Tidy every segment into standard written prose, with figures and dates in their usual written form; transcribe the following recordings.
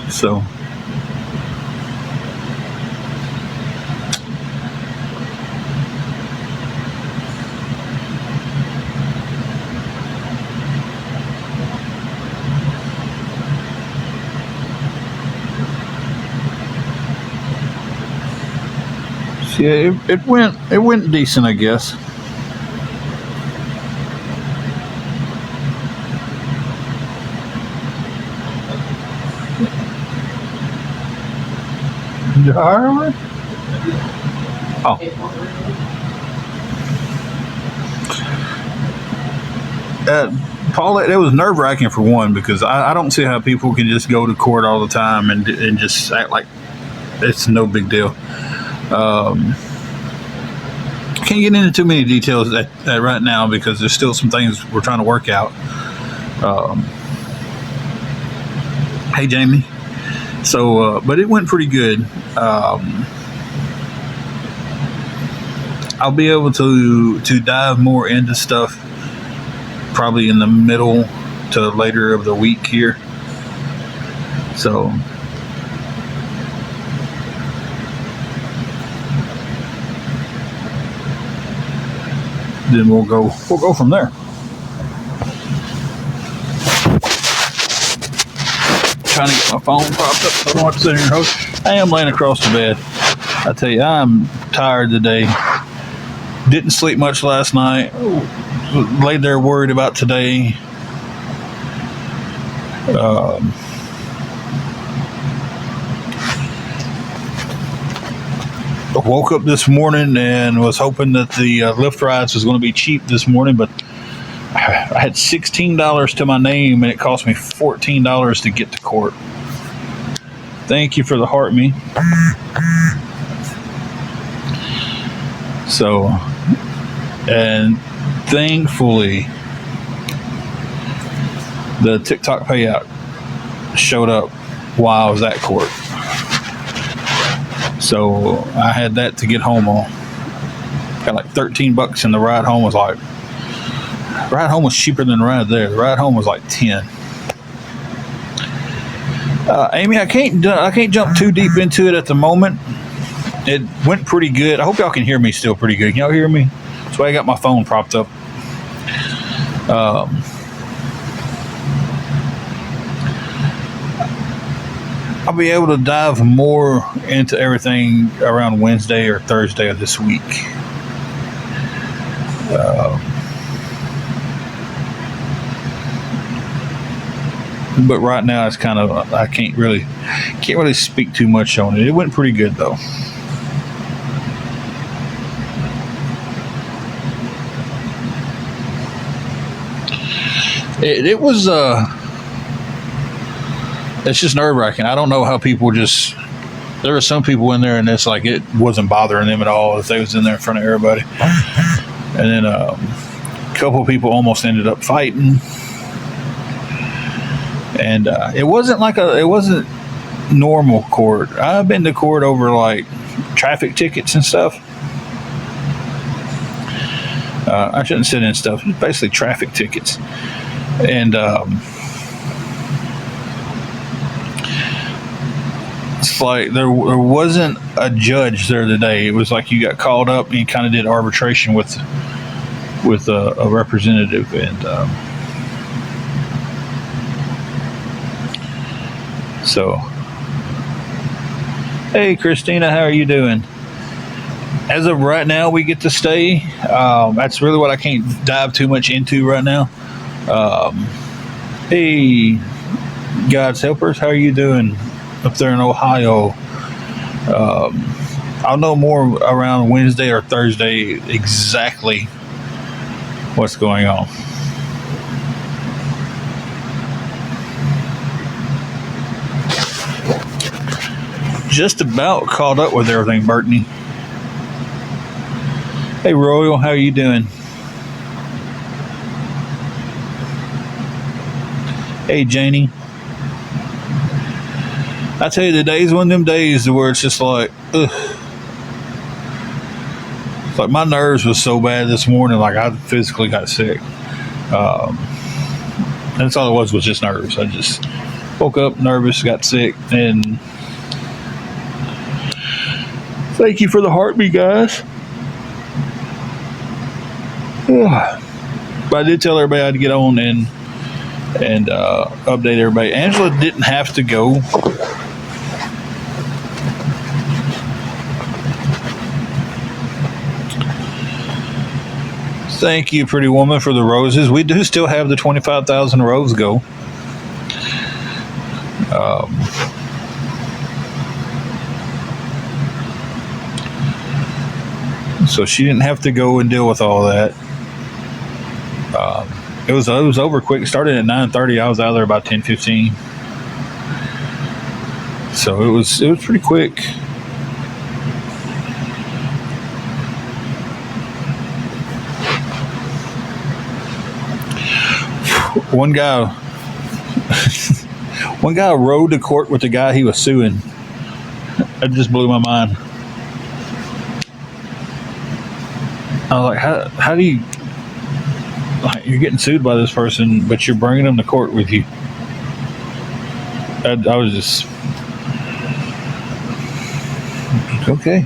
So yeah, it went decent, I guess. Harvard? Oh, Paul, it was nerve wracking for one because I don't see how people can just go to court all the time and just act like it's no big deal. Can't get into too many details right now because there's still some things we're trying to work out. Um, hey, Jamie. So, but it went pretty good. I'll be able to dive more into stuff probably in the middle to later of the week here. So then we'll go from there. Trying to get my phone propped up so I don't have to sit here and host. I am laying across the bed. I tell you, I'm tired today. Didn't sleep much last night. Laid there worried about today. Woke up this morning and was hoping that the Lyft rides was going to be cheap this morning, but I had $16 to my name and it cost me $14 to get to court. Thank you for the heart, me. So, and thankfully, the TikTok payout showed up while I was at court. So I had that to get home on. Got like $13 and the ride home was cheaper than the ride there. The ride home was like 10. Amy, I can't jump too deep into it at the moment. It went pretty good. I hope y'all can hear me still pretty good. Can y'all hear me? That's why I got my phone propped up. I'll be able to dive more into everything around Wednesday or Thursday of this week. But right now it's kind of I can't really speak too much on it. It went pretty good though. It was it's just nerve wracking. I don't know how people just. There were some people in there, and it's like it wasn't bothering them at all if they was in there in front of everybody. And then a couple of people almost ended up fighting, and it wasn't normal court. I've been to court over like traffic tickets and stuff. I shouldn't sit in stuff. It's basically traffic tickets, and. It's like there wasn't a judge there today. It was like you got called up and you kind of did arbitration with a representative. And so, hey, Christina, how are you doing? As of right now, we get to stay. That's really what I can't dive too much into right now. Hey, God's helpers, how are you doing? Up there in Ohio. I'll know more around Wednesday or Thursday exactly what's going on. Just about caught up with everything, Bertney. Hey, Royal, how are you doing? Hey, Janie. I tell you, today's one of them days where it's just like, ugh. It's like my nerves was so bad this morning, like I physically got sick. That's all it was just nerves. Woke up nervous, got sick, and thank you for the heartbeat, guys. But I did tell everybody I'd get on and update everybody. Angela didn't have to go. Thank you, pretty woman, for the roses. We do still have the 25,000 rose go. So she didn't have to go and deal with all that. It was over quick. It started at 9:30. I was out there about 10:15. So it was pretty quick. One guy rode to court with the guy he was suing. That just blew my mind. I was like, how do you, like, you're getting sued by this person, but you're bringing them to court with you? I was just, okay.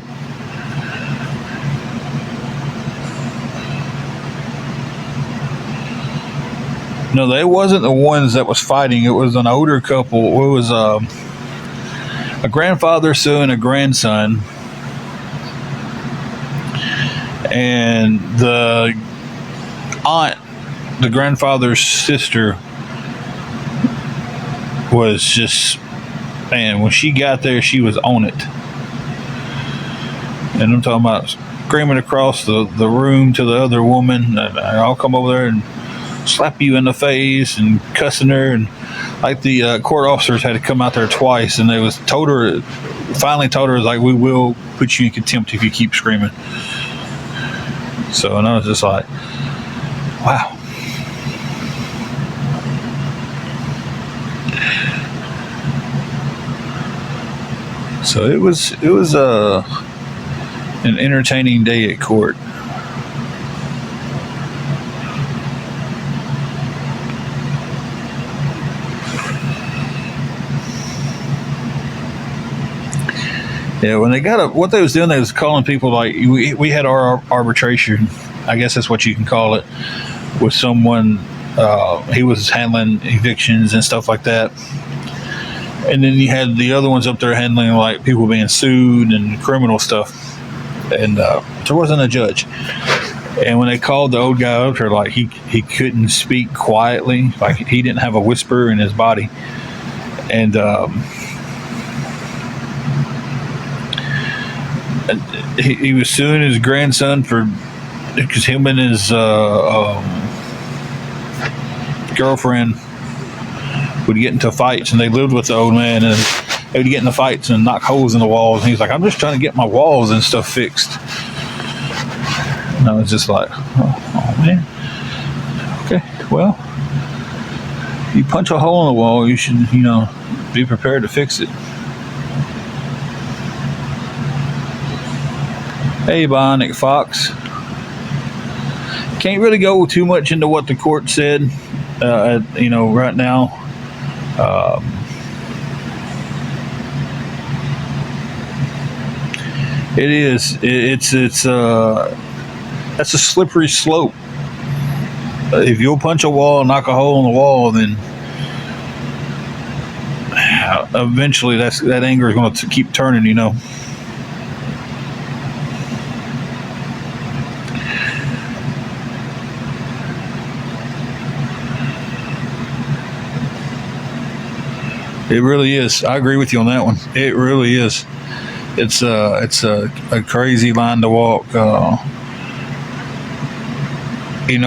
No, they wasn't the ones that was fighting. It was an older couple. It was a grandfather suing a grandson. And the aunt, the grandfather's sister, was just, man, when she got there, she was on it. And I'm talking about screaming across the room to the other woman, and I'll come over there and slap you in the face, and cussing her. And like the court officers had to come out there twice, and they finally told her, like, we will put you in contempt if you keep screaming. So, and I was just like, wow. So it was an entertaining day at court. Yeah, when they what they was doing, they was calling people, like, we had our arbitration, I guess that's what you can call it, with someone. He was handling evictions and stuff like that. And then you had the other ones up there handling, like, people being sued and criminal stuff. And there wasn't a judge. And when they called the old guy up there, like, he couldn't speak quietly, like he didn't have a whisper in his body. And he was suing his grandson because him and his girlfriend would get into fights, and they lived with the old man, and they would get into fights and knock holes in the walls. And he's like, I'm just trying to get my walls and stuff fixed. And I was just like, oh man. Okay, well, you punch a hole in the wall, you should, be prepared to fix it. Hey, Bionic Fox. Can't really go too much into what the court said, right now. That's a slippery slope. If you'll punch a wall, knock a hole in the wall, then eventually that anger is going to keep turning, It really is. I agree with you on that one. It really is. It's a crazy line to walk. You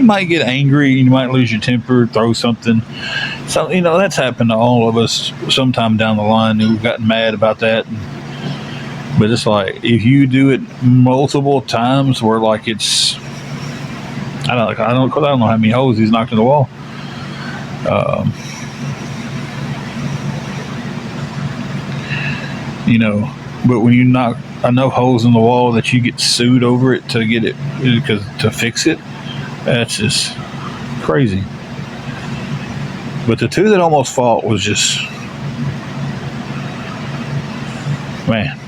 might get angry, you might lose your temper, throw something. So, that's happened to all of us sometime down the line. We've gotten mad about that. But it's like, if you do it multiple times where, like, it's, I don't know how many holes he's knocked in the wall. But when you knock enough holes in the wall that you get sued over it to fix it, that's just crazy. But the two that almost fought was just, man.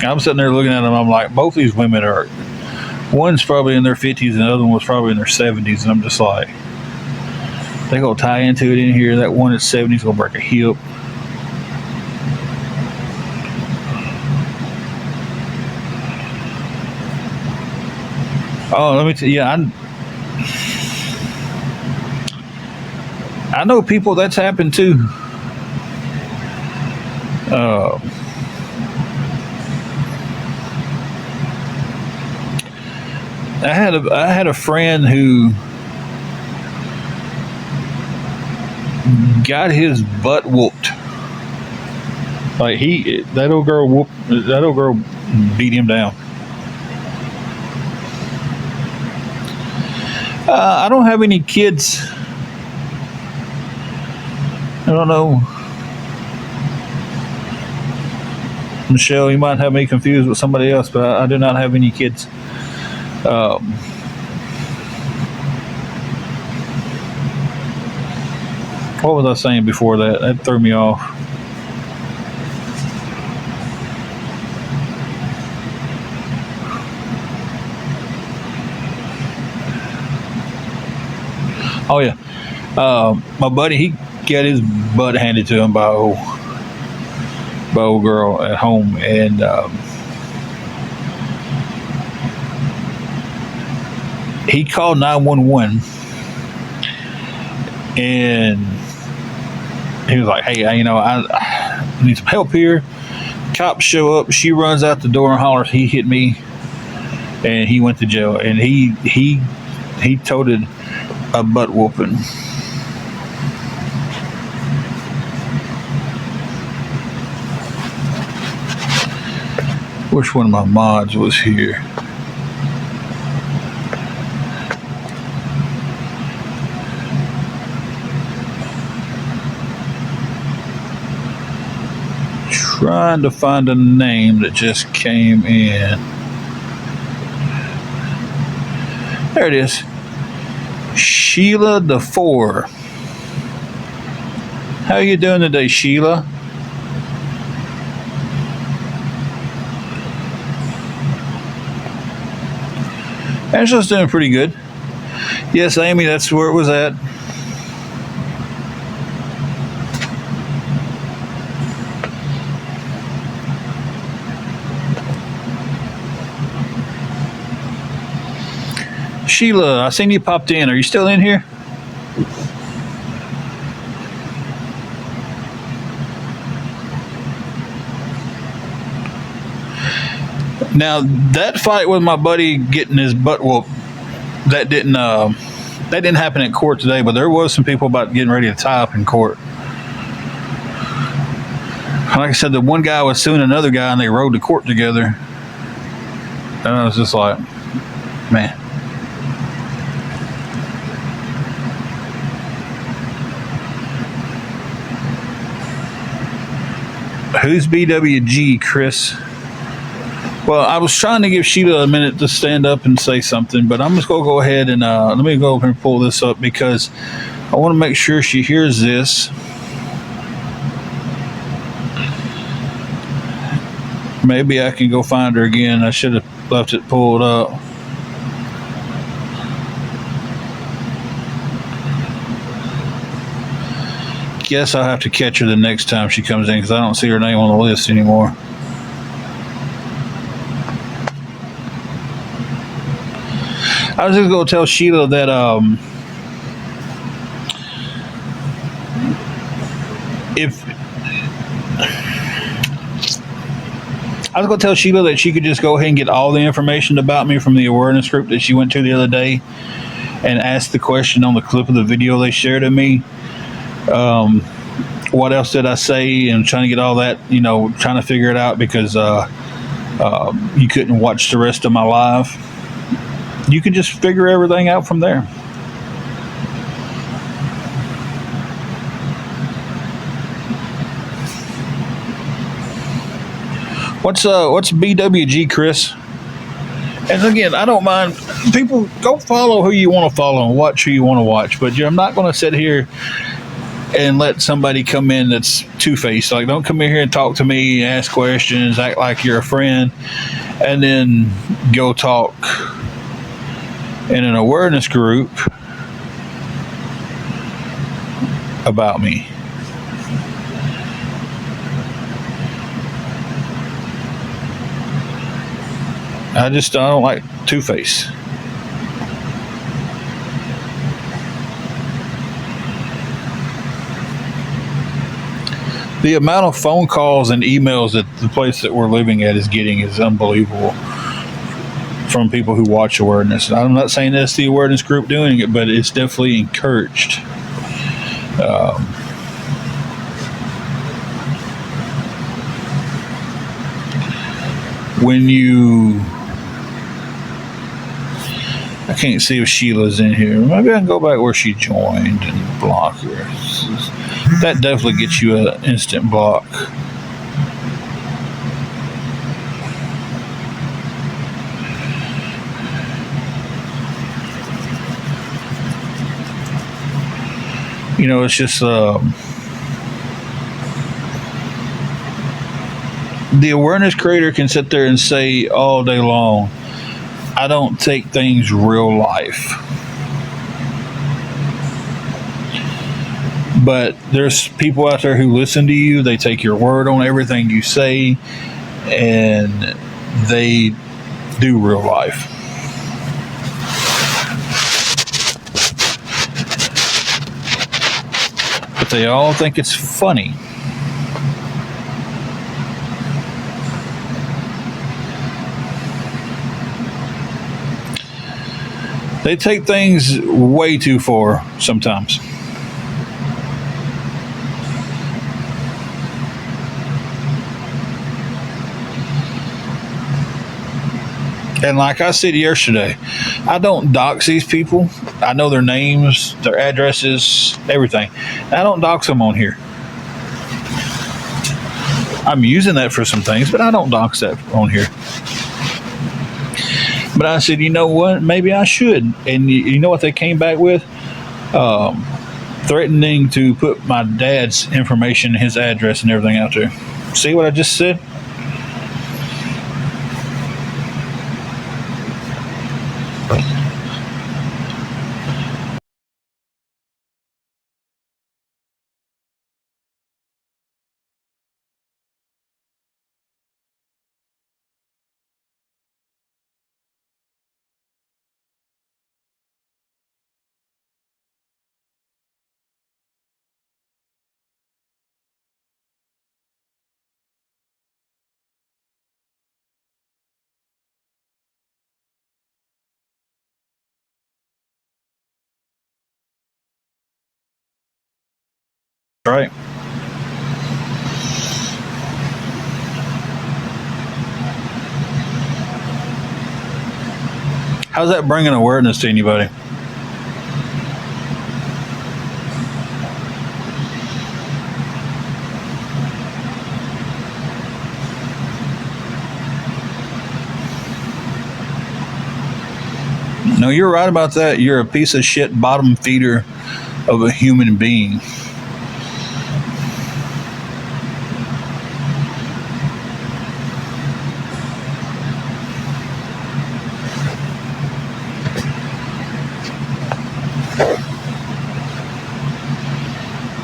I'm sitting there looking at them. I'm like, both these women are, one's probably in their 50s and the other one was probably in their 70s. And I'm just like, they gonna tie into it in here. That one at 70 is gonna break a hip. Oh, let me tell you, I know people that's happened to. I had a friend who got his butt whooped. Like that old girl beat him down. I don't have any kids. I don't know. Michelle, you might have me confused with somebody else, but I do not have any kids. What was I saying before that? That threw me off. Oh yeah, my buddy, he got his butt handed to him by old girl at home, and he called 911, and he was like, "Hey, I need some help here." Cops show up. She runs out the door and hollers, "He hit me," and he went to jail. And he toted a butt whooping. Which one of my mods was here? Trying to find a name that just came in. There it is. Sheila DeFore. How you doing today, Sheila? Angela's doing pretty good. Yes, Amy, that's where it was at. Sheila, I seen you popped in. Are you still in here? Now that fight with my buddy getting his butt whooped, that didn't happen in court today, but there was some people about getting ready to tie up in court. Like I said, the one guy was suing another guy, and they rode to court together. And I was just like, man. Who's BWG, Chris? Well, I was trying to give Sheila a minute to stand up and say something, but I'm just going to go ahead and let me go over and pull this up because I want to make sure she hears this. Maybe I can go find her again. I should have left it pulled up. Guess I'll have to catch her the next time she comes in because I don't see her name on the list anymore. I was just going to tell Sheila that I was going to tell Sheila that she could just go ahead and get all the information about me from the awareness group that she went to the other day and ask the question on the clip of the video they shared of me. What else did I say? And trying to get all that, trying to figure it out because you couldn't watch the rest of my live. You can just figure everything out from there. What's BWG, Chris? And again, I don't mind. People go follow who you want to follow and watch who you want to watch. But I'm not going to sit here and let somebody come in that's two faced. Like, don't come in here and talk to me, ask questions, act like you're a friend, and then go talk in an awareness group about me. I don't like Two Face. The amount of phone calls and emails that the place that we're living at is getting is unbelievable from people who watch awareness. I'm not saying that's the awareness group doing it, but it's definitely encouraged. When you I can't see if Sheila's in here. Maybe I can go back where she joined and block her. That definitely gets you an instant block. It's just the awareness creator can sit there and say all day long, I don't take things real life. But there's people out there who listen to you, they take your word on everything you say, and they do real life. But they all think it's funny. They take things way too far sometimes. And like I said yesterday, I don't dox these people. I know their names, their addresses, everything. I don't dox them on here. I'm using that for some things, but I don't dox that on here. But I said, you know what? Maybe I should. And you know what they came back with? Threatening to put my dad's information, his address, and everything out there. See what I just said? Right. How's that bringing awareness to anybody? No, you're right about that. You're a piece of shit bottom feeder of a human being.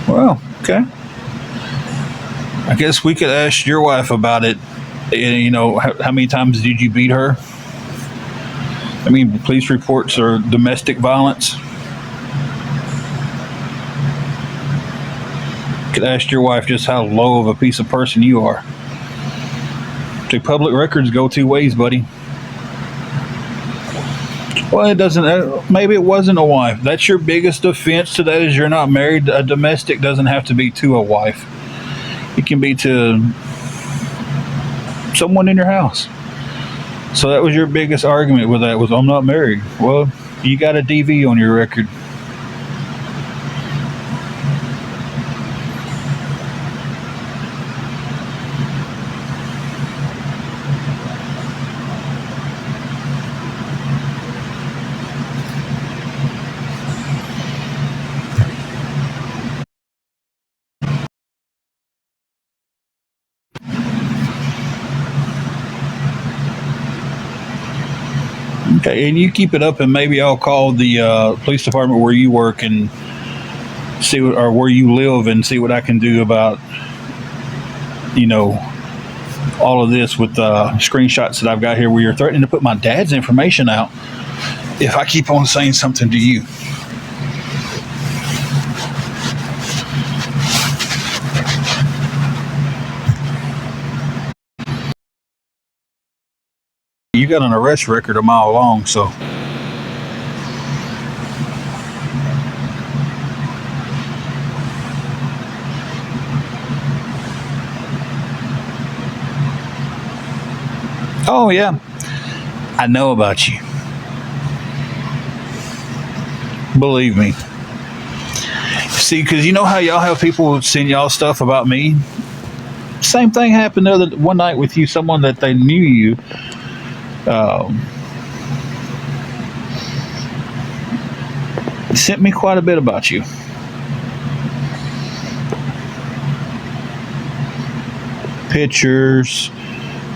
Well, okay. I guess we could ask your wife about it. How many times did you beat her? I mean, police reports are domestic violence. You could ask your wife just how low of a piece of person you are. The public records go two ways, buddy. Well, it doesn't. Maybe it wasn't a wife. That's your biggest offense to that is you're not married. A domestic doesn't have to be to a wife. It can be to someone in your house. So that was your biggest argument with that was I'm not married. Well, you got a DV on your record. Okay, and you keep it up, and maybe I'll call the police department where you work and see what, or where you live, and see what I can do about, you know, all of this with screenshots that I've got here where you're threatening to put my dad's information out if I keep on saying something to you. You got an arrest record a mile long, so. Oh, yeah. I know about you. Believe me. See, because you know how y'all have people send y'all stuff about me? Same thing happened the other one night with you. Someone that they knew you sent me quite a bit about you. Pictures,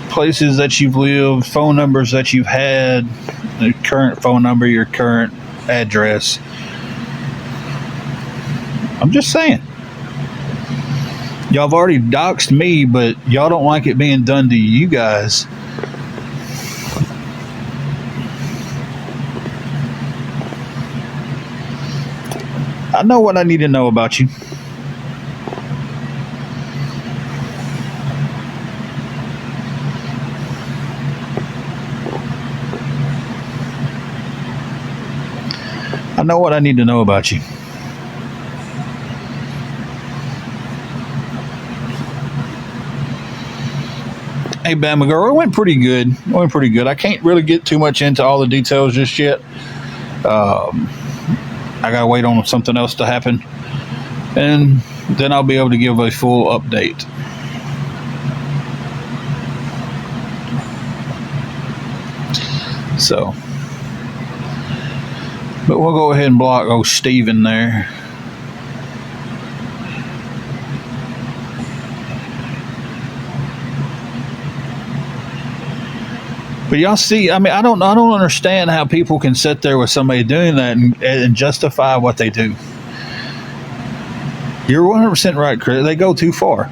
places that you've lived, phone numbers that you've had, the current phone number, your current address. I'm just saying. Y'all have already doxed me, but y'all don't like it being done to you guys. I know what I need to know about you. I know what I need to know about you. Hey, Bama girl, it went pretty good. It went pretty good. I can't really get too much into all the details just yet. I gotta wait on something else to happen, and then I'll be able to give a full update. So, but we'll go ahead and block old Steven there. But y'all see, I mean, I don't understand how people can sit there with somebody doing that and justify what they do. You're 100% right, Chris. They go too far.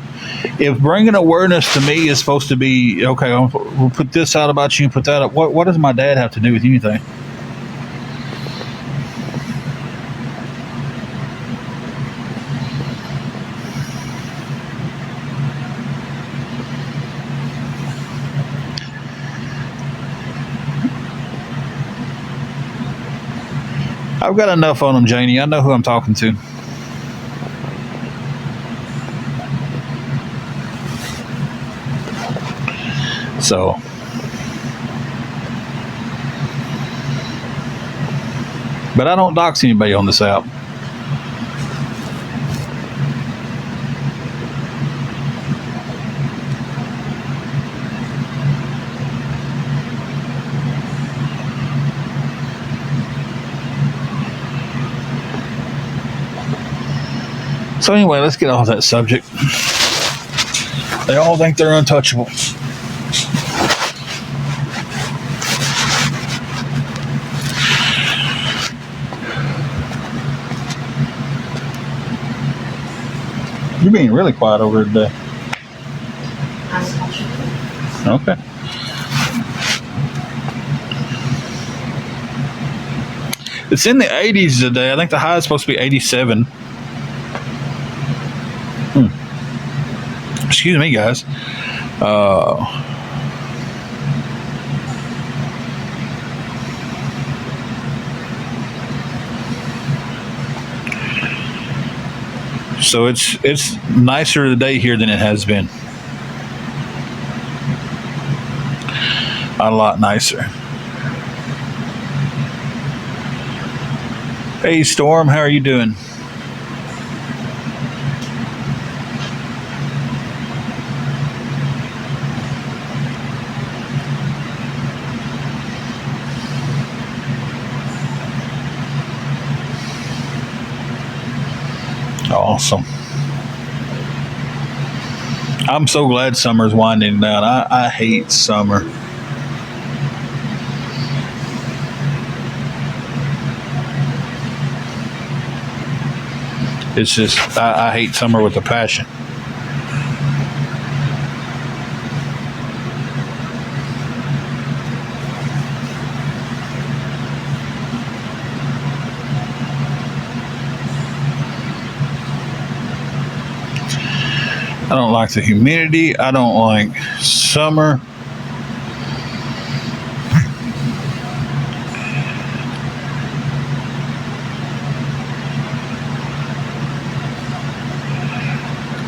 If bringing awareness to me is supposed to be okay, we'll put this out about you and put that up. What does my dad have to do with anything? I've got enough on them, Janie. I know who I'm talking to. So, but I don't dox anybody on this app. So anyway, let's get off that subject. They all think they're untouchable. You're being really quiet over here today. Okay. It's in the 80s today. I think the high is supposed to be 87. Excuse me, guys. So it's nicer today here than it has been. A lot nicer. Hey, Storm, how are you doing? Awesome. I'm so glad summer's winding down. I hate summer. It's just I hate summer with a passion. I don't like the humidity. I don't like summer.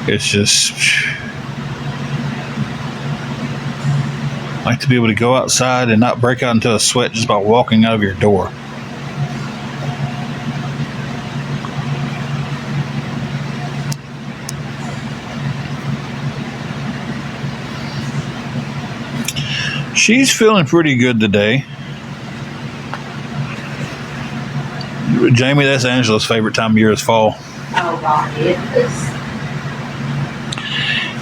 It's just I like to be able to go outside and not break out into a sweat just by walking out of your door. She's feeling pretty good today. Jamie, that's Angela's favorite time of year is fall. Oh, God, it is.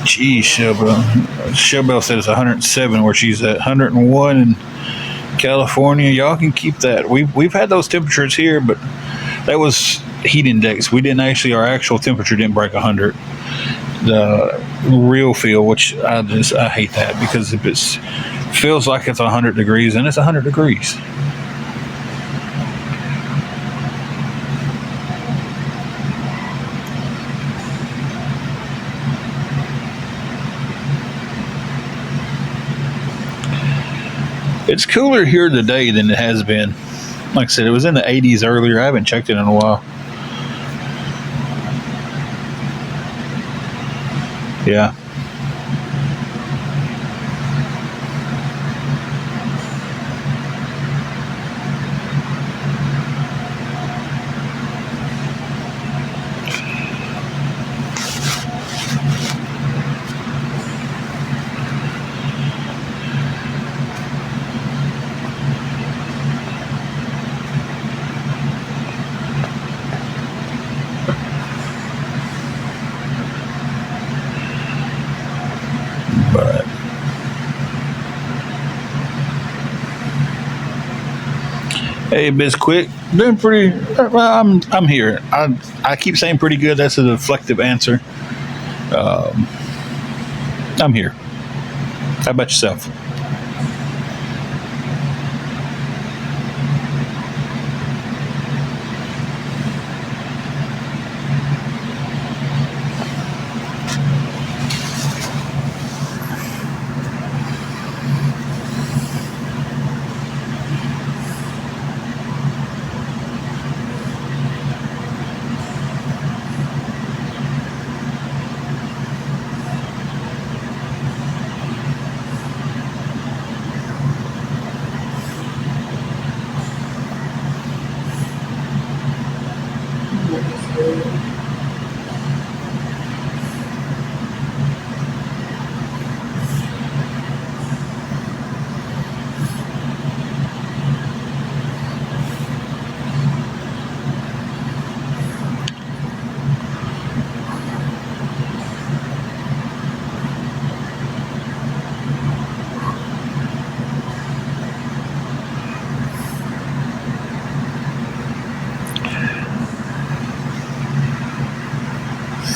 Geez, Showbell said it's 107 where she's at. 101 in California. Y'all can keep that. We've had those temperatures here, but that was heat index. We didn't actually, our actual temperature didn't break 100. The real feel, which I hate that, because if it feels like it's 100 degrees, then it's 100 degrees. It's cooler here today than it has been. Like I said, it was in the 80s earlier. I haven't checked it in a while. Yeah. But hey, Bisquick, doing pretty. Well, I'm here. I keep saying pretty good. That's a deflective answer. I'm here. How about yourself?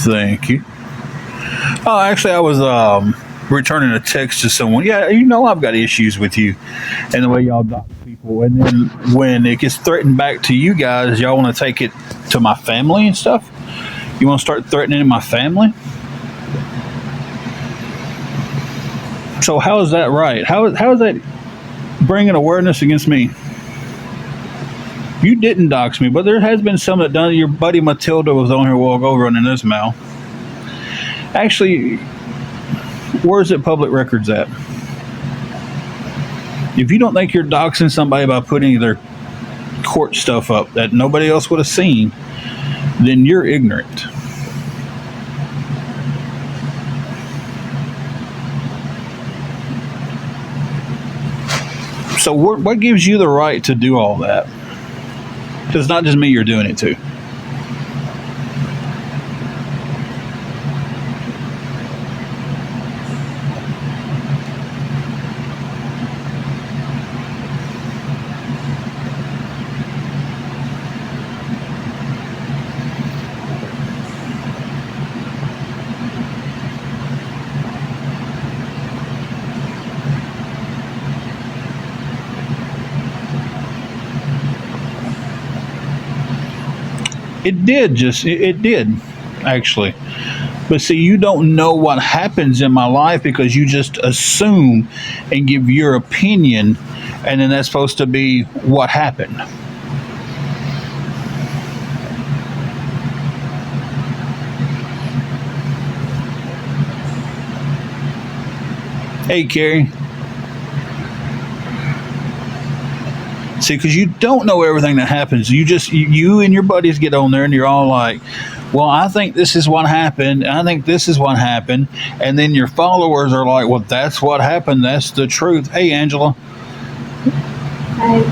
Thank you. Oh, actually, I was returning a text to someone. Yeah, you know I've got issues with you and the way y'all dox people. And then when it gets threatened back to you guys, y'all want to take it to my family and stuff. You want to start threatening my family? So how is that right? How is that bringing awareness against me? You didn't dox me, but there has been some that done. Your buddy Matilda was on here a while ago running his mouth. Actually, where's it public records at? If you don't think you're doxing somebody by putting their court stuff up that nobody else would have seen, then you're ignorant. So what gives you the right to do all that? Because it's not just me you're doing it to. It did it did actually. But see, you don't know what happens in my life because you just assume and give your opinion, and then that's supposed to be what happened. Hey, Carrie. See, because you don't know everything that happens. You and your buddies get on there and you're all like, well, I think this is what happened. I think this is what happened. And then your followers are like, well, that's what happened. That's the truth. Hey, Angela. I,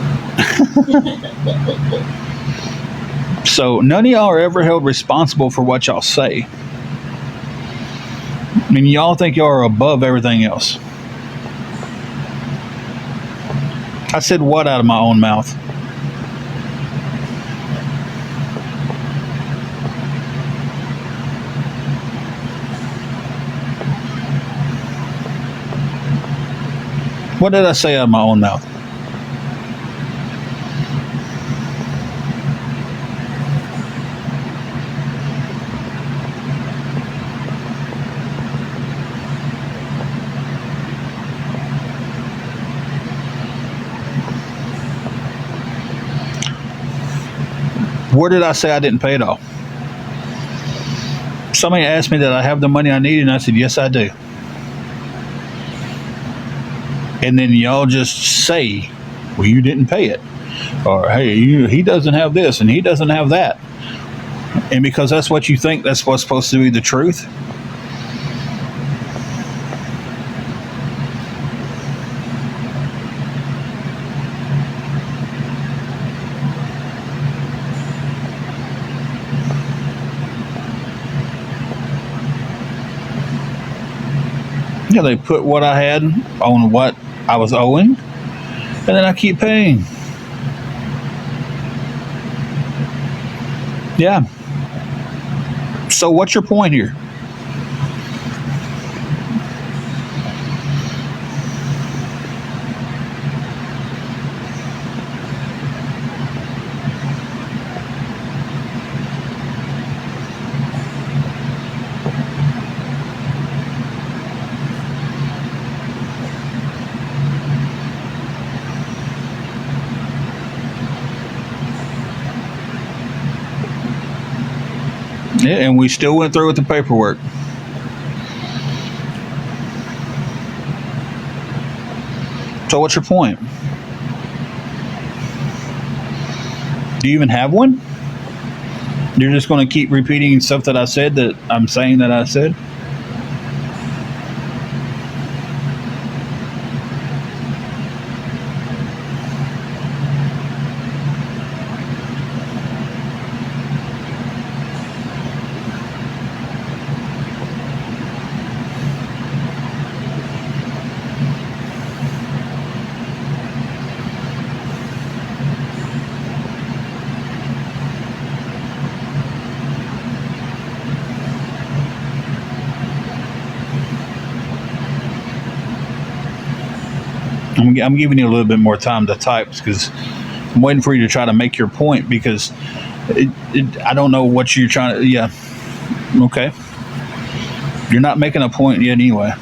So none of y'all are ever held responsible for what y'all say. I mean, y'all think y'all are above everything else. I said what out of my own mouth? What did I say out of my own mouth? Where did I say I didn't pay it off? Somebody asked me that I have the money I need, and I said, yes, I do. And then y'all just say, well, you didn't pay it. Or, hey, he doesn't have this and he doesn't have that. And because that's what you think, that's what's supposed to be the truth. Yeah, they put what I had on what I was owing, and then I keep paying. Yeah. So what's your point here? Yeah, and we still went through with the paperwork. So what's your point? Do you even have one? You're just going to keep repeating stuff that I said that I'm saying that I said? I'm giving you a little bit more time to type because I'm waiting for you to try to make your point because I don't know what you're trying to. Yeah. Okay. You're not making a point yet anyway.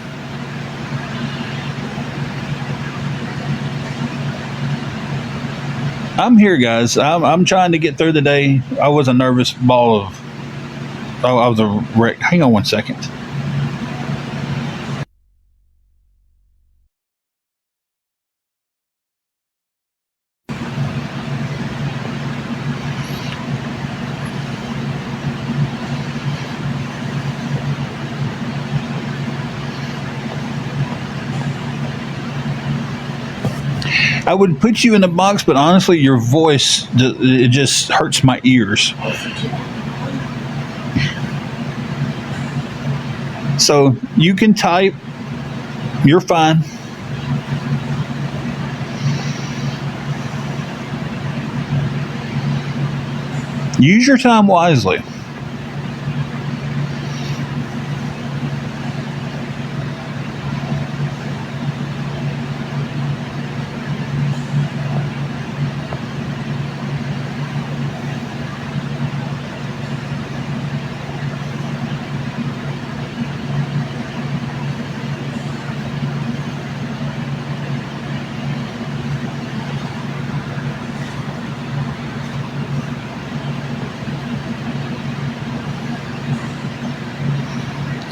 I'm here, guys. I'm trying to get through the day. I was a nervous ball of. Oh, I was a wreck. Hang on one second. I would put you in the box, but honestly, your voice it just hurts my ears. So you can type. You're fine. Use your time wisely.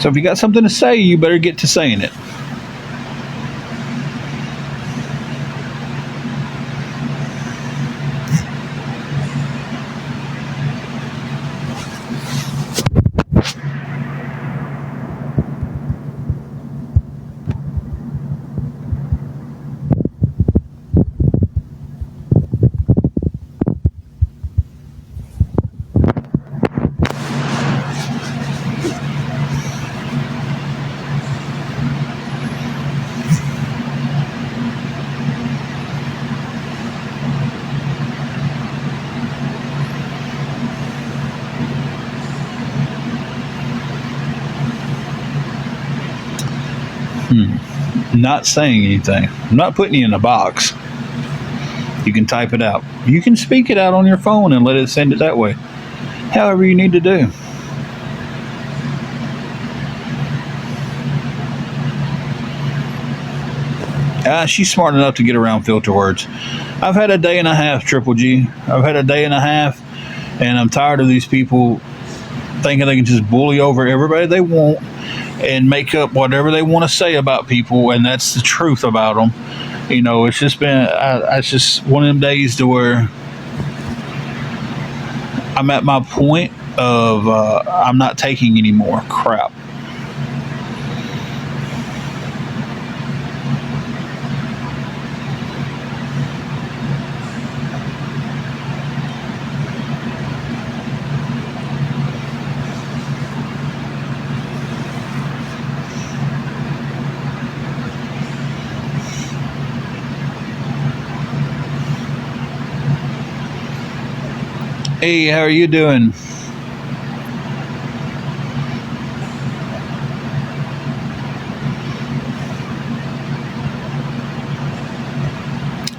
So if you got something to say, you better get to saying it. Not saying anything. I'm not putting you in a box. You can type it out. You can speak it out on your phone and let it send it that way. However you need to do. She's smart enough to get around filter words. I've had a day and a half, Triple G. I've had a day and a half, and I'm tired of these people thinking they can just bully over everybody they want and make up whatever they want to say about people, and that's the truth about them. You know, it's just been, it's just one of them days to where I'm at my point of I'm not taking any more crap. Hey, how are you doing?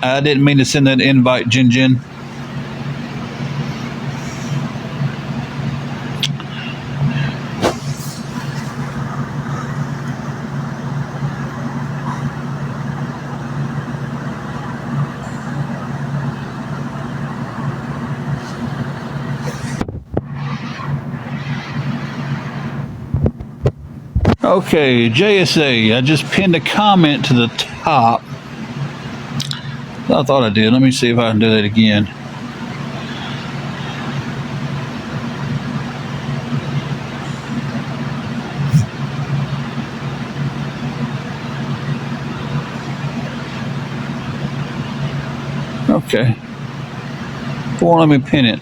I didn't mean to send that invite, Jin Jin. Okay, JSA, I just pinned a comment to the top. I thought I did. Let me see if I can do that again. Okay. Well, let me pin it.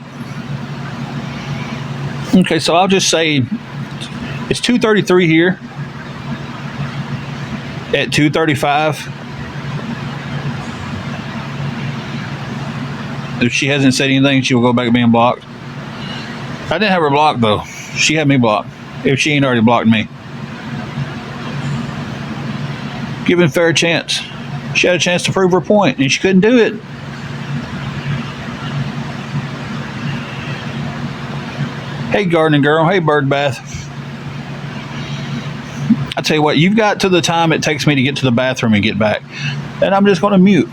Okay, so I'll just say it's 2:33 here. At 2:35, if she hasn't said anything, she will go back to being blocked. I didn't have her blocked though. She had me blocked. If she ain't already blocked me, given fair chance, she had a chance to prove her point, and she couldn't do it. Hey, gardening girl. Hey, bird bath. I tell you what, you've got to the time it takes me to get to the bathroom and get back, and I'm just going to mute.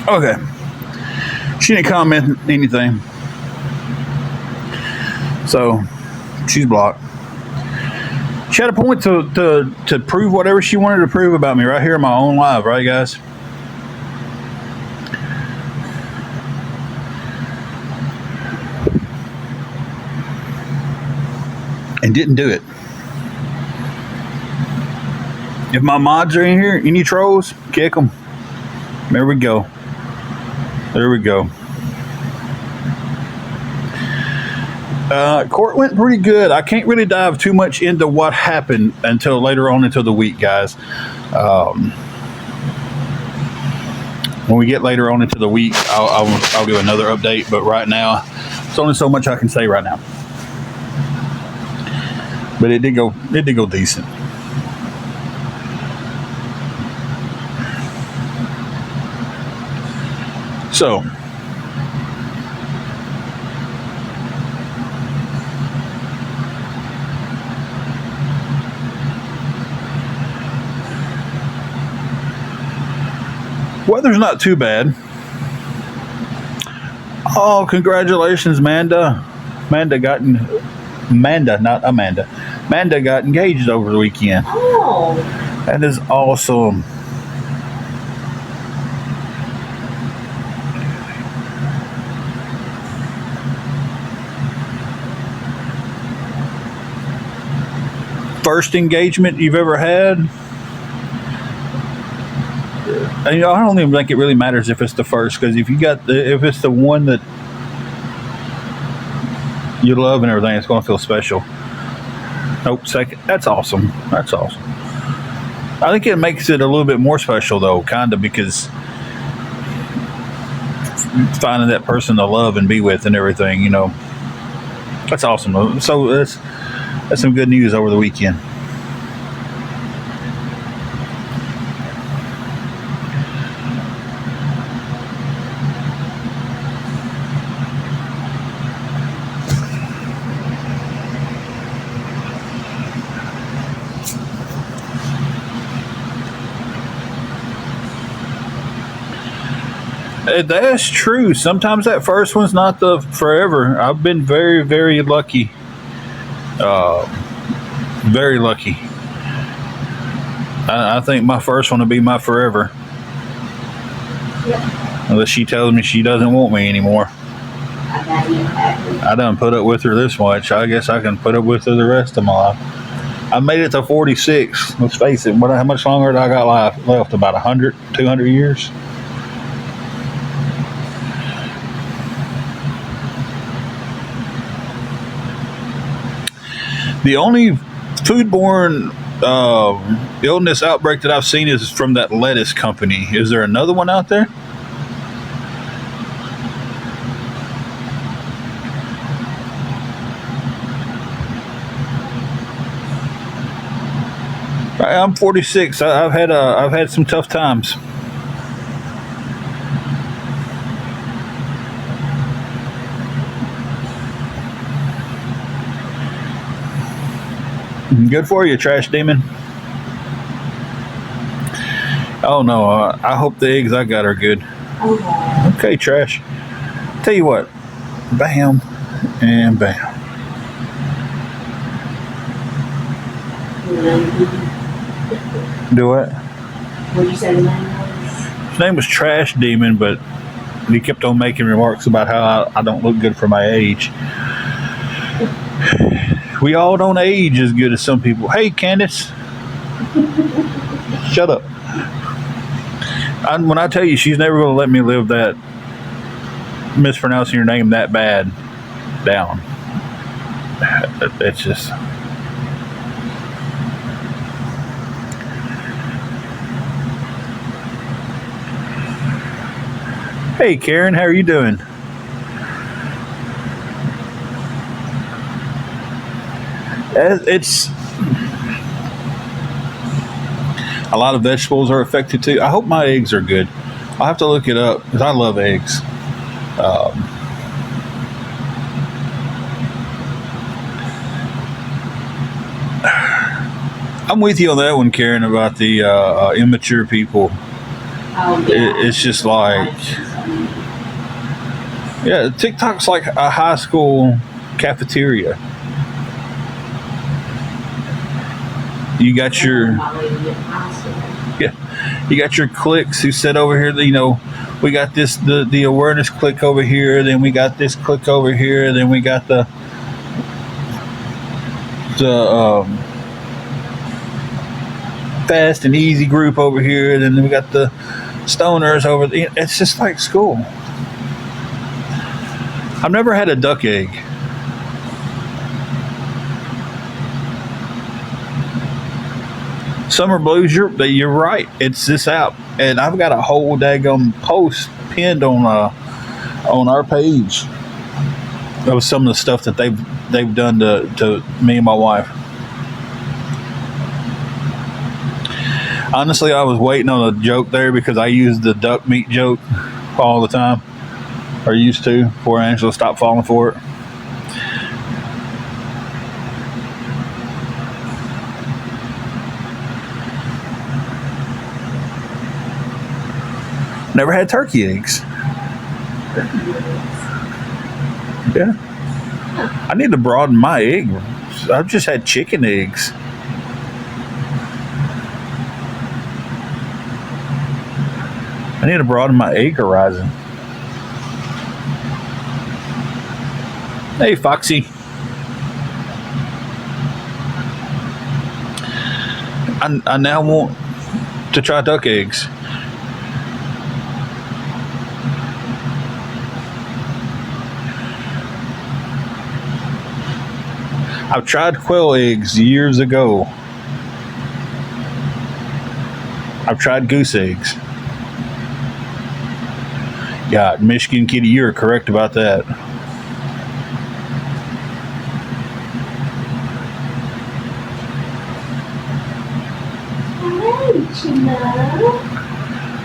Okay. She didn't comment anything. So she's blocked. She had a point to prove whatever she wanted to prove about me right here in my own live, right, guys? And didn't do it. If my mods are in here, any trolls, kick them. There we go. There we go. Court went pretty good. I can't really dive too much into what happened until later on into the week, guys. When we get later on into the week, I'll do another update. But right now, there's only so much I can say right now. But it did go decent. So, weather's not too bad. Oh, congratulations, Manda. Manda, not Amanda. Manda got engaged over the weekend. Oh. That is awesome. First engagement you've ever had? And, I don't even think it really matters if it's the first, because if it's the one that you love and everything, it's going to feel special. Nope, second. That's awesome. That's awesome. I think it makes it a little bit more special, though, kind of, because finding that person to love and be with and everything, that's awesome. So that's some good news over the weekend. That's true. Sometimes that first one's not the forever. I've been very, very lucky. Very lucky. I think my first one will be my forever. Yep. Unless she tells me she doesn't want me anymore. I done put up with her this much. I guess I can put up with her the rest of my life. I made it to 46. Let's face it. How much longer do I got left? About 100, 200 years? The only foodborne illness outbreak that I've seen is from that lettuce company. Is there another one out there? I'm 46. I've had some tough times. Good for you, Trash Demon. Oh no, I hope the eggs I got are good. Okay, Trash. Tell you what, bam and bam. Do what? What did you say the name was? His name was Trash Demon, but he kept on making remarks about how I don't look good for my age. We all don't age as good as some people. Hey, Candace. Shut up. When I tell you she's never going to let me live that mispronouncing your name that bad down. It's just... Hey, Karen, how are you doing? It's a lot of vegetables are affected too. I hope my eggs are good. I'll have to look it up because I love eggs. I'm with you on that one, Karen, about the immature people. Oh, yeah. It's just like, yeah, TikTok's like a high school cafeteria. You got your you got your cliques who sit over here. You know, we got this the awareness clique over here. Then we got this clique over here. Then we got the fast and easy group over here. Then we got the stoners over there. It's just like school. I've never had a duck egg. Summer Blues, you're right. It's this app, and I've got a whole daggum post pinned on our page of some of the stuff that they've done to me and my wife. Honestly, I was waiting on a joke there because I use the duck meat joke all the time, or used to, before Angela stopped falling for it. Never had turkey eggs. Yeah. I need to broaden my egg. I've just had chicken eggs. I need to broaden my egg horizon. Hey, Foxy. I now want to try duck eggs. I've tried quail eggs years ago. I've tried goose eggs. Yeah, Michigan Kitty, you're correct about that.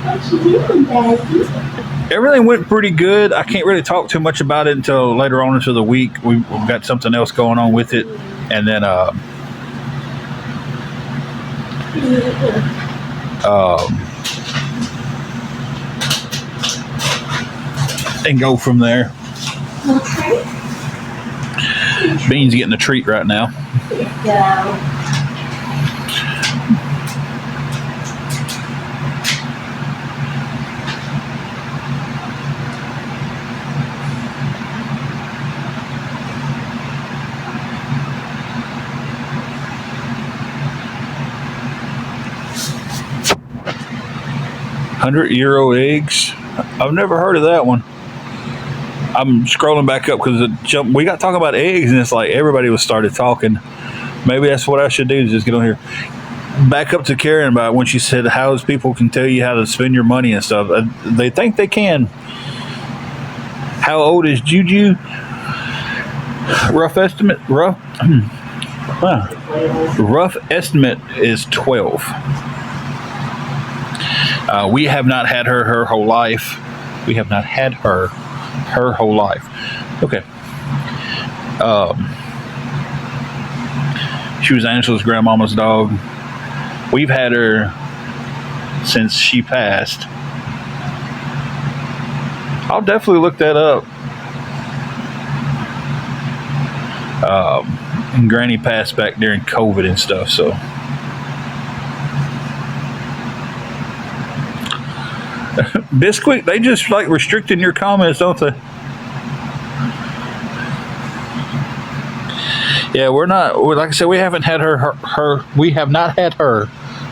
What you doing, baby? Everything went pretty good. I can't really talk too much about it until later on into the week. We've got something else going on with it, and then and go from there. Okay. Bean's getting a treat right now. Go. €100 eggs. I've never heard of that one. I'm scrolling back up because we got talking about eggs, and it's like everybody was started talking. Maybe that's what I should do, is just get on here. Back up to Karen about when she said how people can tell you how to spend your money and stuff. They think they can. How old is Juju? Rough estimate is 12. We have not had her whole life. We have not had her whole life. Okay. She was Angela's grandmama's dog. We've had her since she passed. I'll definitely look that up. And Granny passed back during COVID and stuff, so. Biscuit, they just like restricting your comments, don't they? Yeah, we're not. Like I said, we haven't had her. We have not had her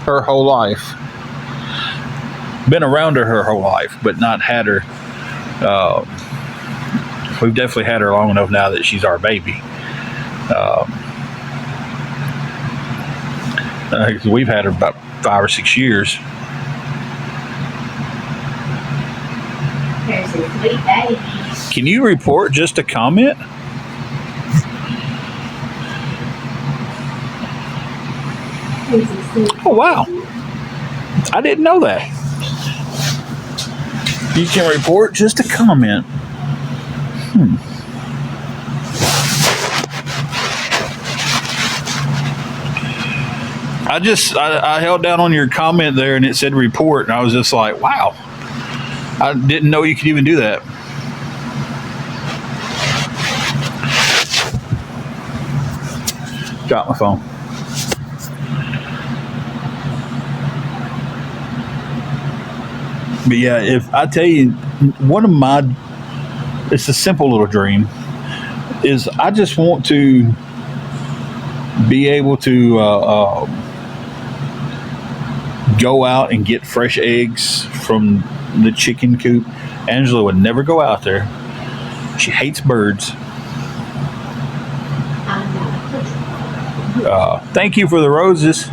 whole life. Been around her whole life, but not had her. We've definitely had her long enough now that she's our baby. We've had her about 5 or 6 years. There's a sweet baby. Can you report just a comment? Oh, wow. I didn't know that. You can report just a comment. I held down on your comment there and it said report, and I was just like, wow, I didn't know you could even do that. Drop my phone. But yeah, if I tell you, it's a simple little dream, is I just want to be able to go out and get fresh eggs from the chicken coop. Angela would never go out there. She hates birds. Thank you for the roses.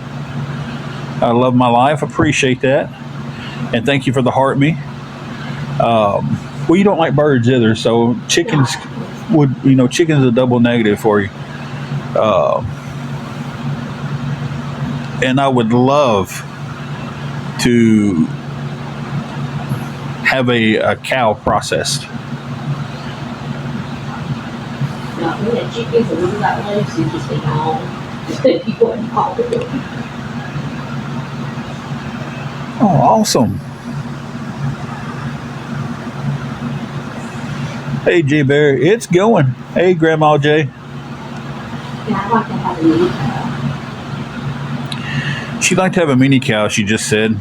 I love my life. Appreciate that. And thank you for the heart me. Well, you don't like birds either, so chickens chicken's a double negative for you. And I would love to have a cow processed. No, we had chickens and we got loose and just been home. People wouldn't call it. Oh, awesome. Hey, J Bear, it's going. Hey, Grandma J. Yeah, I'd like to have a mini cow. She'd like to have a mini cow, she just said.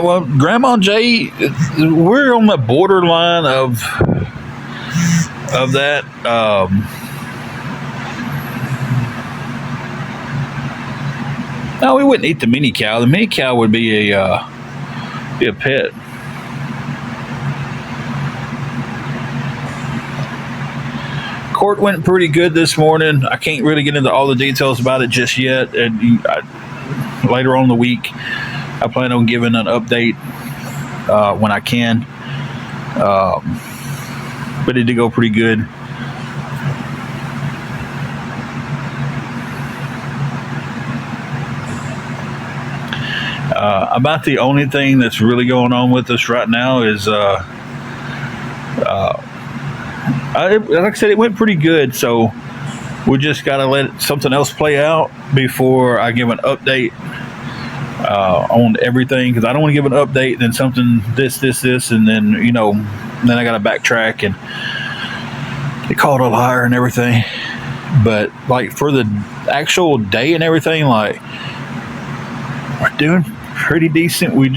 Well, Grandma J, we're on the borderline of that. No, we wouldn't eat the mini cow. The mini cow would be a pet. Court went pretty good this morning. I can't really get into all the details about it just yet. And later on in the week, I plan on giving an update when I can. But it did go pretty good. About the only thing that's really going on with us right now is, like I said, it went pretty good. So we just got to let something else play out before I give an update on everything, because I don't want to give an update, then something this, and then then I got to backtrack and get called a liar and everything. But like for the actual day and everything, like we're doing pretty decent. We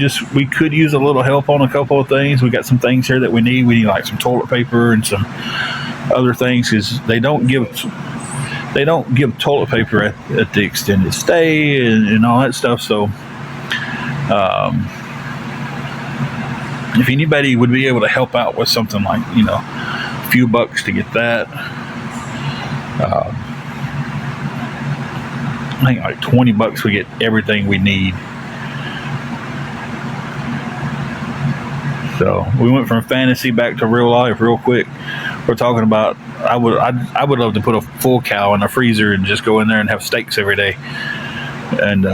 could use a little help on a couple of things. We got some things here that we need. We need like some toilet paper and some other things, because they don't give toilet paper at the extended stay and all that stuff. So if anybody would be able to help out with something like a few bucks to get that, I think like $20 we get everything we need. So we went from fantasy back to real life real quick. We're talking about I would love to put a full cow in the freezer and just go in there and have steaks every day. And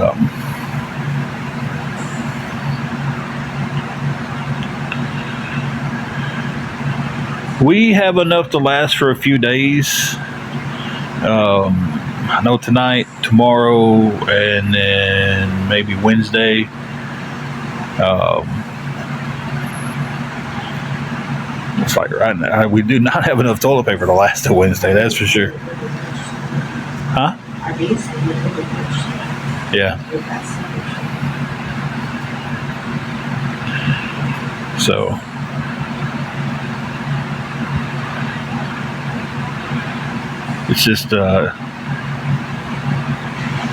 we have enough to last for a few days. I know tonight, tomorrow, and then maybe Wednesday. It's like right now we do not have enough toilet paper to last till Wednesday. That's for sure. Huh? Yeah. So. It's just,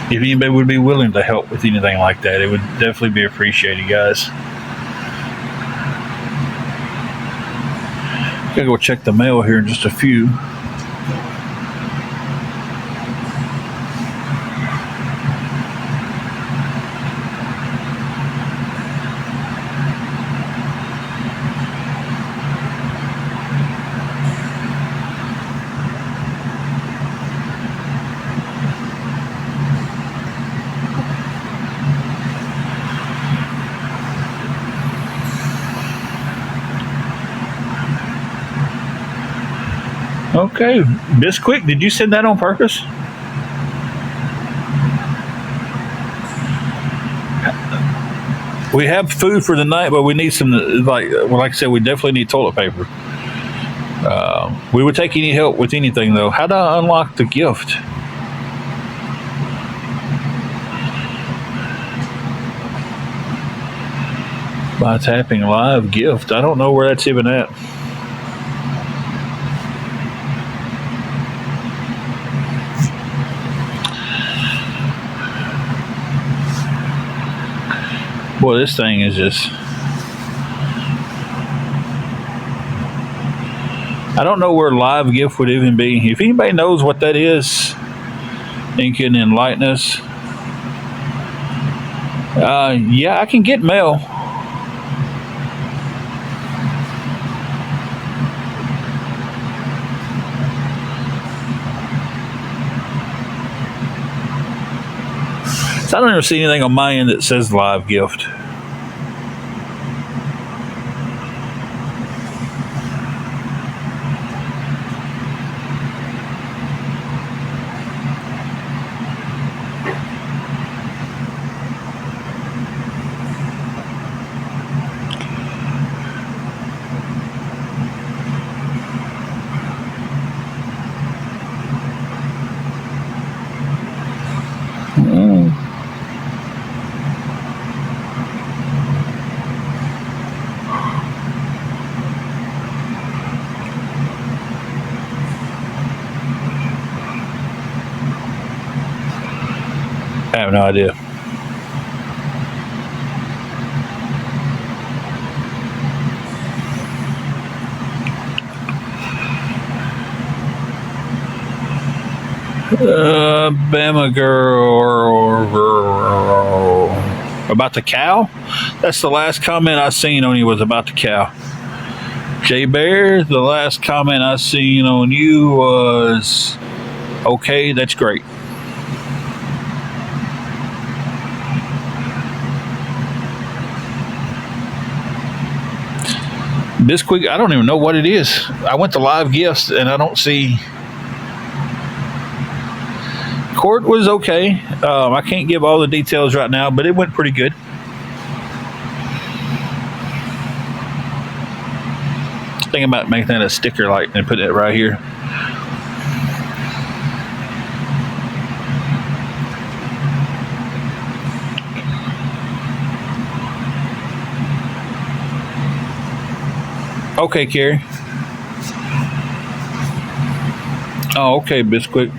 if anybody would be willing to help with anything like that, it would definitely be appreciated, guys. Gotta go check the mail here in just a few. Okay, Bisquick, did you send that on purpose? We have food for the night, but we need some, like I said, we definitely need toilet paper. We would take any help with anything, though. How do I unlock the gift? By tapping live gift. I don't know where that's even at. Boy, this thing is just... I don't know where live gift would even be. If anybody knows what that is and can enlighten us, yeah, I can get mail. So I don't ever see anything on my end that says live gift. I have no idea. Bama girl about the cow. That's the last comment I seen on you was about the cow. Jay Bear, the last comment I seen on you was okay. That's great. Bisquick, I don't even know what it is. I went to live gifts and I don't see. Court was okay. I can't give all the details right now, but it went pretty good. Thinking about making that a sticker light and putting it right here. Okay, Carrie. Oh, okay, Bisquick.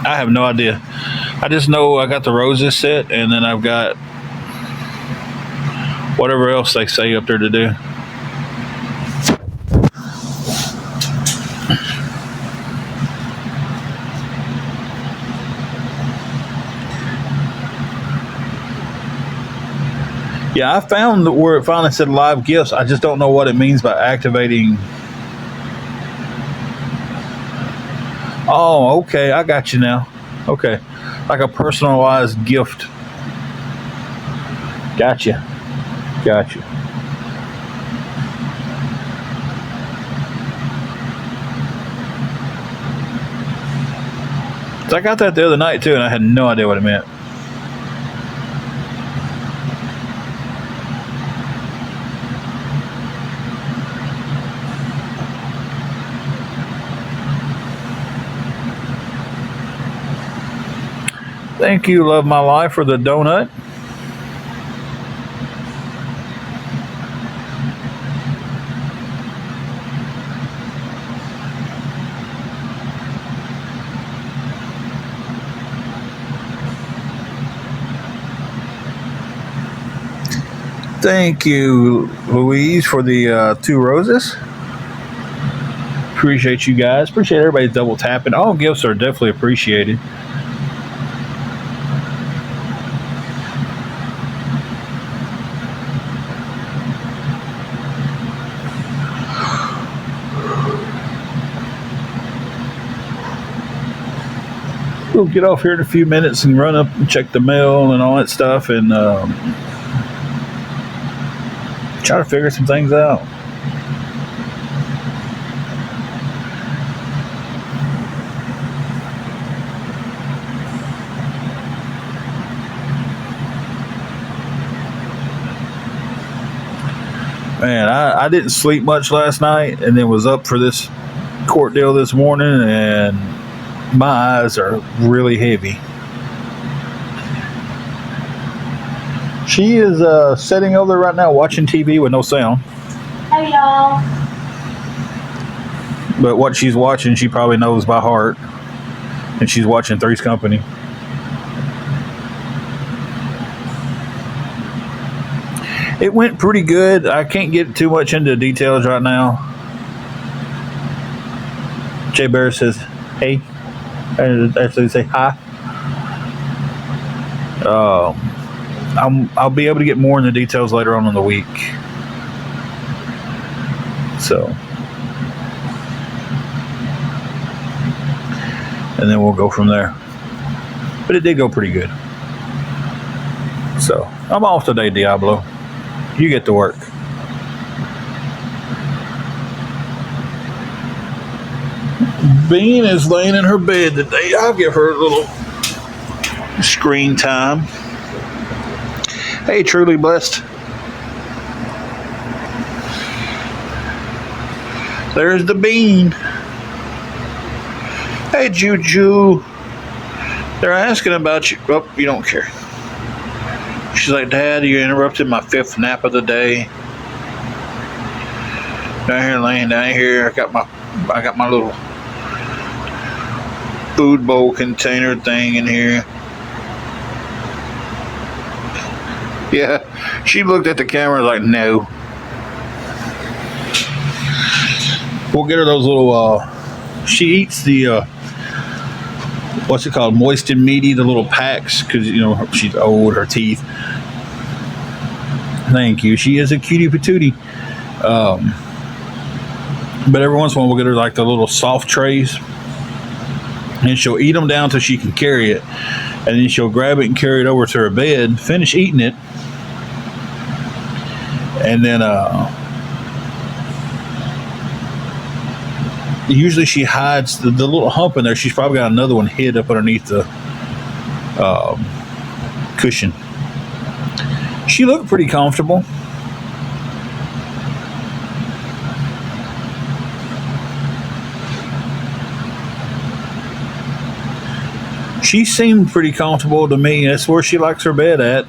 I have no idea. I just know I got the roses set, and then I've got whatever else they say up there to do. Yeah, I found where it finally said live gifts. I just don't know what it means by activating. Oh, okay. I got you now. Okay. Like a personalized gift. Gotcha. Gotcha. So I got that the other night too, and I had no idea what it meant. Thank you, Love My Life, for the donut. Thank you, Louise, for the 2 roses. Appreciate you guys. Appreciate everybody double tapping. All gifts are definitely appreciated. We'll get off here in a few minutes and run up and check the mail and all that stuff and try to figure some things out. Man, I didn't sleep much last night, and then was up for this court deal this morning, and my eyes are really heavy. She is sitting over there right now watching TV with no sound. Hey y'all. But what she's watching, she probably knows by heart. And she's watching Three's Company. It went pretty good. I can't get too much into details right now. Jay Bear says, hey. Actually say hi. I'll be able to get more in the details later on in the week. So. And then we'll go from there. But it did go pretty good. So, I'm off today, Diablo. You get to work. Bean is laying in her bed today. I'll give her a little screen time. Hey, Truly Blessed. There's the Bean. Hey, Juju. They're asking about you. Oh, you don't care. She's like, Dad, you interrupted my 5th nap of the day. Down here, laying down here. I got my little food bowl container thing in here. Yeah, she looked at the camera like, no. We'll get her those little. She eats the. What's it called? Moist and Meaty, the little packs, because, you know, she's old, her teeth. Thank you. She is a cutie patootie. But every once in a while, we'll get her like the little soft trays. And she'll eat them down till she can carry it. And then she'll grab it and carry it over to her bed, finish eating it. And then, usually she hides the little hump in there. She's probably got another one hid up underneath the cushion. She looked pretty comfortable. She seemed pretty comfortable to me. That's where she likes her bed at.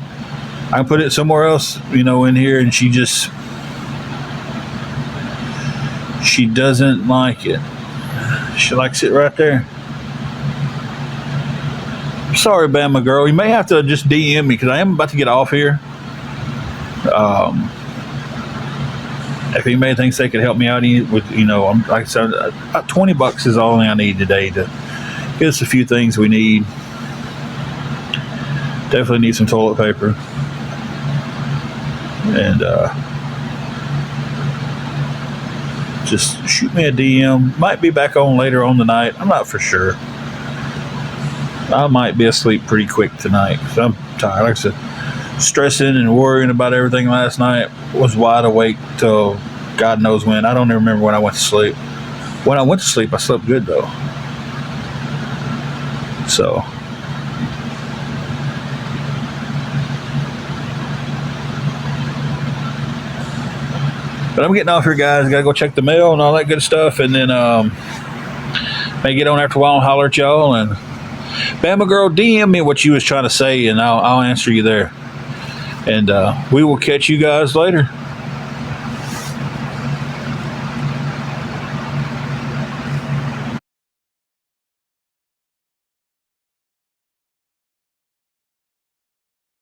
I can put it somewhere else, you know, in here, and she doesn't like it. She likes it right there. Sorry, Bama girl. You may have to just DM me because I am about to get off here. If anybody thinks they could help me out with, you know, like I said, about $20 is all I need today to get us a few things we need. Definitely need some toilet paper. And just shoot me a DM. Might be back on later on tonight. I'm not for sure. I might be asleep pretty quick tonight because I'm tired. Like I said, stressing and worrying about everything last night. Was wide awake till God knows when. I don't even remember when I went to sleep. When I went to sleep, I slept good though. So. But I'm getting off here, guys. Got to go check the mail and all that good stuff. And then may get on after a while and holler at y'all. And Bama girl, DM me what you was trying to say, and I'll answer you there. And we will catch you guys later.